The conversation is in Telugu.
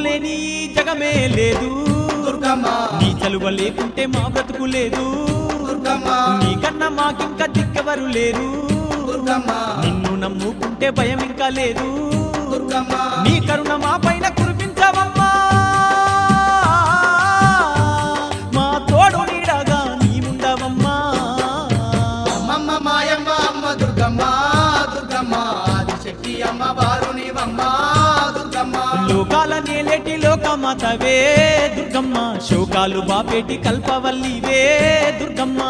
లేని జగమే లేదు దుర్గమ్మ నీ చలువ లేకుంటే మా బ్రతుకు లేదు దుర్గమ్మ నీకన్నా మాకింకా దిక్కెవరు లేరు దుర్గమ్మ నిన్ను నమ్ముకుంటే భయం ఇంకా లేదు దుర్గమ్మ నీ కరుణ మా పైన కురిపించవమ్మా మా తోడు నీడగా నీవుండవమ్మా అమ్మమ్మ మాయమ్మ అమ్మ దుర్గమ్మ దుర్గమ్మ ఆదిశక్తి అమ్మ వారునివమ్మ దుర్గమ్మ లోకాల నేలేటి లోకమాతవే దుర్గమ్మ శోకాలు బాపేటి కల్పవల్లివే దుర్గమ్మ